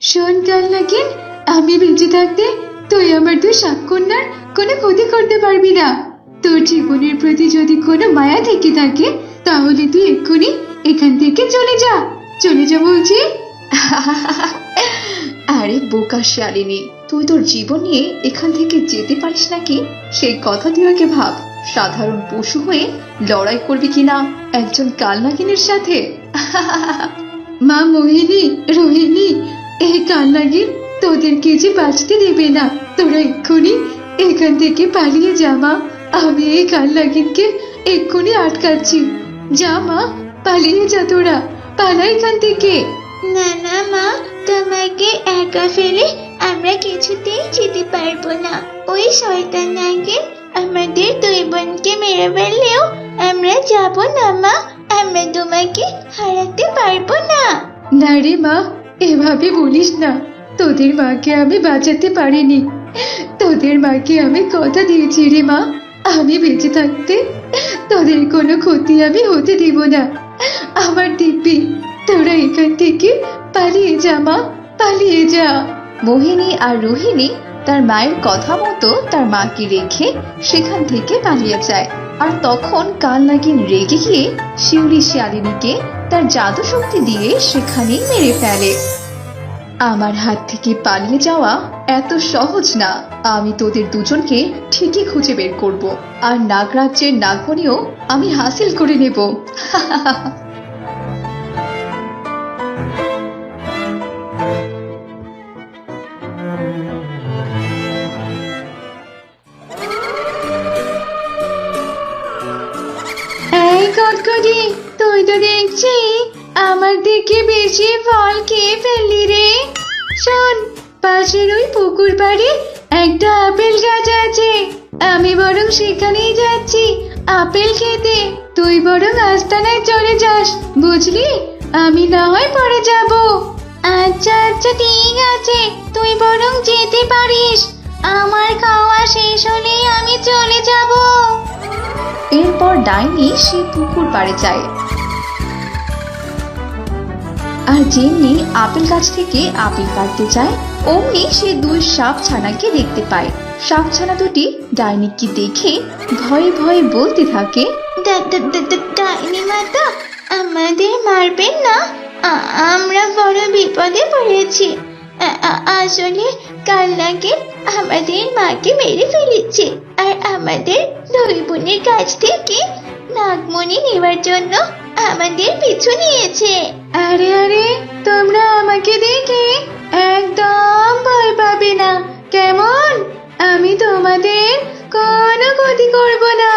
শোন কাল নাগিন, আমি বেঁচে থাকতে তুই আমার দুই সাক্ষকন্যার কোনো ক্ষতি করতে পারবি না। তোর জীবনের প্রতি যদি কোনো মায়া থেকে থাকে তাহলে তুই এক্ষুনি এখান থেকে চলে যা। চলে যা বলছি। আরে বোকা শালিনী, তুই তোর জীবন নিয়ে এখান থেকে যেতে পারিস নাকি সেই কথা তুই আগে ভাব। সাধারণ পশু হয়ে লড়াই করবি কিনা একজন কালনাগিনের সাথে? মা মোহিনী, রোহিণী, এই কাল নাগিন তোদেরকে যে বাঁচতে দেবে না। তোরা এক্ষুনি এখান থেকে পালিয়ে যা মা। আমি এই কাল নাগিনকে এক্ষুনি আটকাচ্ছি। যা মা, পালিয়ে যা, তোরা পালা এখান থেকে। না না মা, তোমাকে একা ফেলে আমরা কিছুতেই যেতে পারবো না। ওই শয়তান নাগিন আমাদের দুই বোনকে মেরে ফেললেও আমরা যাব না মা। আমরা তোমাকে হারাতে পারবো না। না রে মা, এভাবে বলিস না। তোদের মাকে আমি বাঁচাতে পারিনি। তোদের মাকে আমি কথা দিয়েছি রে মা, আমি বেঁচে থাকতে তোদের কোনো ক্ষতি আমি হতে দিব না। আমার দিব্যি, তোরা এখান থেকে পালিয়ে যা মা, পালিয়ে যা। মোহিনী আর রোহিণী তার মায়ের কথা মতো তার মাকে রেখে সেখান থেকে পালিয়ে যায়। আর তখন কালনাগিন রেগে গিয়ে শিউলি শিয়ালিনীকে তার জাদু শক্তি দিয়ে সেখানেই মেরে ফেলে। আমার হাত থেকে পালিয়ে যাওয়া এত সহজ না। আমি তোদের দুজনকে ঠিকই খুঁজে বের করব, আর নাগরাজ্যের নাগমণিও আমি হাসিল করে নেব। এই কটকটি, তুই তো দেখছি আমার থেকে বেশি ফল খেয়ে ফেললি রে। শোন, পাশের ওই পুকুর পাড়ে একটা আপেল গাছ আছে। আমি বরং সেখানেই যাচ্ছি আপেল খেতে। তুই বরং আস্তানায় চলে যাস, বুঝলি? আমি না হয় পরে যাব। আচ্ছা আচ্ছা ঠিক আছে, তুই বরং যেতে পারিস। আমার খাওয়া শেষ হলেই আমি চলে যাব। এরপর ডাইনি সে পুকুর পাড়ে যায়, আর যেমনি আপেল গাছ থেকে আপেল পাড়তে যায় অমনি সে দুই সাপ ছানাকে দেখতে পায়। সাপ ছানা দুটি ডাইনিকে দেখে ভয়ে ভয়ে বলতে থাকে, ডাইনি মাতা, আমাদের মারবেন না। আমরা বড় বিপদে পড়েছি। আসলে কাল নাগিন আমাদের মাকে মেরে ফেলেছে, আর আমাদের দুই বোনের কাছ থেকে নাগমণি নেওয়ার জন্য আমাদের পিছু নিয়েছে। আরে আরে, তোমরা আমাকে দেখে একদম ভয় পাবে না, কেমন? আমি তোমাদের কোনো ক্ষতি করব না।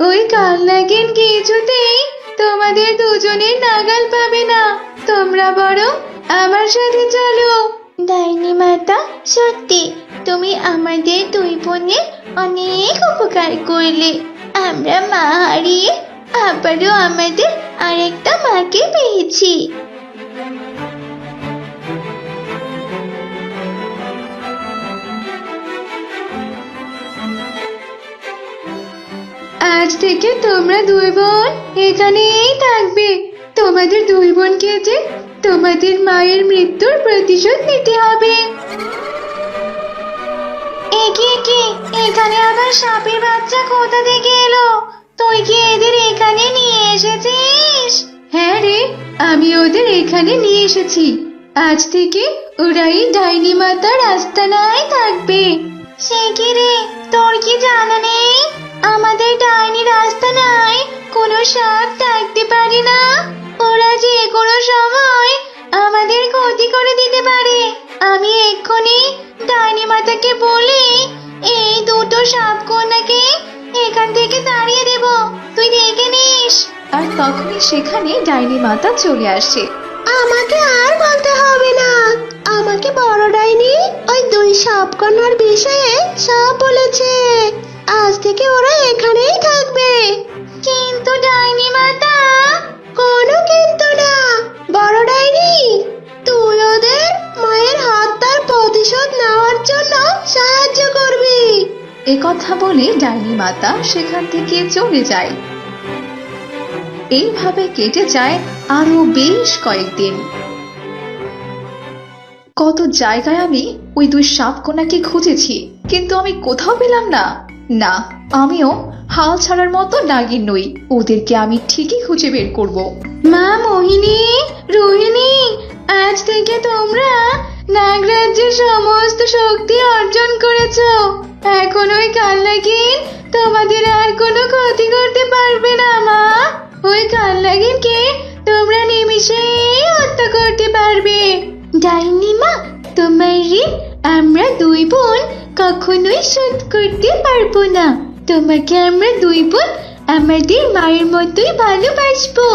ওই কাল নাগিন কিছুতেই তোমাদের দুজনের নাগাল পাবে না। তোমরা বরং আমার সাথে চলো। ডাইনি মাতা, সত্যি তুমি আমাদের দুই বোনের অনেক উপকার করলে। আমরা মা হারিয়ে আবারও আমাদের আরেকটা মাকে পেয়েছি। আজ থেকে তোমরা দুই বোন এখানেই থাকবে। তোমাদের দুই বোনকে যে তোমাদের মায়ের মৃত্যুর প্রতিশোধ নিতে হবে। একে এখানে আবার সাপের বাচ্চা কোথা থেকে এলো? তুই কি এদের এখানে নিয়ে এসেছিস? হ্যাঁ রে, আমি ওদের এখানে নিয়ে এসেছি। আজ থেকে ওরা এই ডাইনি মাতার আস্তানায় থাকবে। সে কি রে, তোর কি জানা নেই আমাদের ডাইনি রাস্তা নাই কোনো সাপ থাকতে পারে না? ওরা যে কোনো সময় আমাদের ক্ষতি করে দিতে পারে। আমি এক্ষুনি ডাইনি মাতাকে বলে এই দুটো সাপ কন্যাকে এখান থেকে তাড়িয়ে দেব, তুই দেখে নিস। আর তখনই সেখানে ডাইনি মাতা চলে আসে। আমাকে আর বলতে হবে না, আমাকে বড় ডাইনি ওই দুই সাপকন্যার বিষয়ে সব বলেছে। আজ থেকে ওরা এখানেই থাকবে। কিন্তু ডাইনি মাতা, কোনো কিন্তু না। বড় ডাইনি, তুই ওদের মায়ের হত্যার প্রতিশোধ নেওয়ার জন্য সাহায্য করবি। এ কথা বলে ডাইনি মাতা সেখান থেকে চলে যায়। এইভাবে কেটে যায় আরো বেশ কয়েকদিন। কত জায়গায় আমি ওই দুই সাপকন্যাকে খুঁজেছি, কিন্তু আমি কোথাও পেলাম না। না, আমিও হাল ছাড়ার মতো নাগিন নই, ওদেরকে আমি ঠিকই খুঁজে বের করব। মা মোহিনী, রোহিণী, আজ থেকে তোমরা নাগরাজ্যের সমস্ত শক্তি অর্জন করেছো। এখন ওই কালনাগিন তোমাদের আর কোনো ক্ষতি করতে পারবে না মা। ওই কালনাগিনকে তোমরা নিমিষেই হত্যা করতে পারবে। ডাইনি মা, তোমার ঋণ আমরা দুই বোন কখনোই শোধ করতে পারবো না। তোমাকে আমরা দুই বোন আমাদের মায়ের মতোই ভালোবাসবো।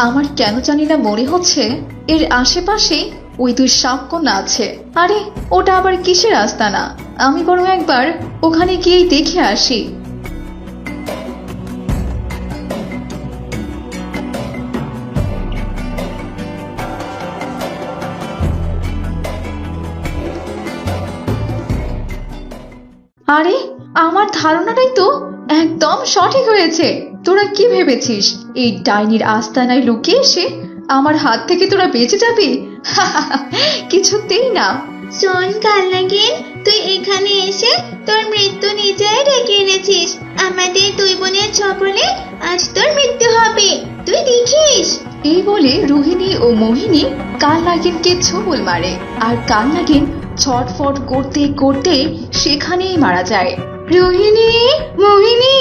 আমার কেন জানি না মনে হচ্ছে এর আশেপাশে ওই দুই সাপকন্যা আছে। আরে ওটা আবার কিসের আস্তানা? আমি বরং একবার ওখানে গিয়েই দেখে আসি। আরে আমার ধারণাটাই তো একদম সঠিক হয়েছে। তোরা কি ভেবেছিস এই ডাইনির আস্তানায় লুকিয়ে এসে আমার হাত থেকে তোরা বেঁচে যাবি? কিছুতেই না। শোন কালনাগিন, তুই এখানে এসে তোর মৃত্যু নিজেই ডেকে এনেছিস। আমাদের দুই বোনের ছবলে আজ তোর মৃত্যু হবে, তুই দেখিস। এই বলে রোহিণী ও মোহিনী কালনাগিনকে ছোবল মারে, আর কালনাগিন ছটফট করতে করতে সেখানেই মারা যায়। রোহিণী, মোহিনী,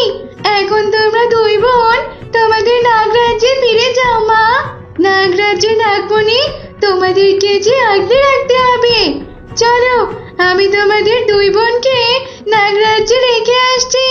এখন তোমরা দুই বোন তোমাদের নাগরাজ্যে ফিরে যাও মা। নাগরাজ্যে নাগবনি তোমাদেরকে যে আগলে রাখতে হবে। চলো, আমি তোমাদের দুই বোনকে নাগরাজ্যে রেখে আসছি।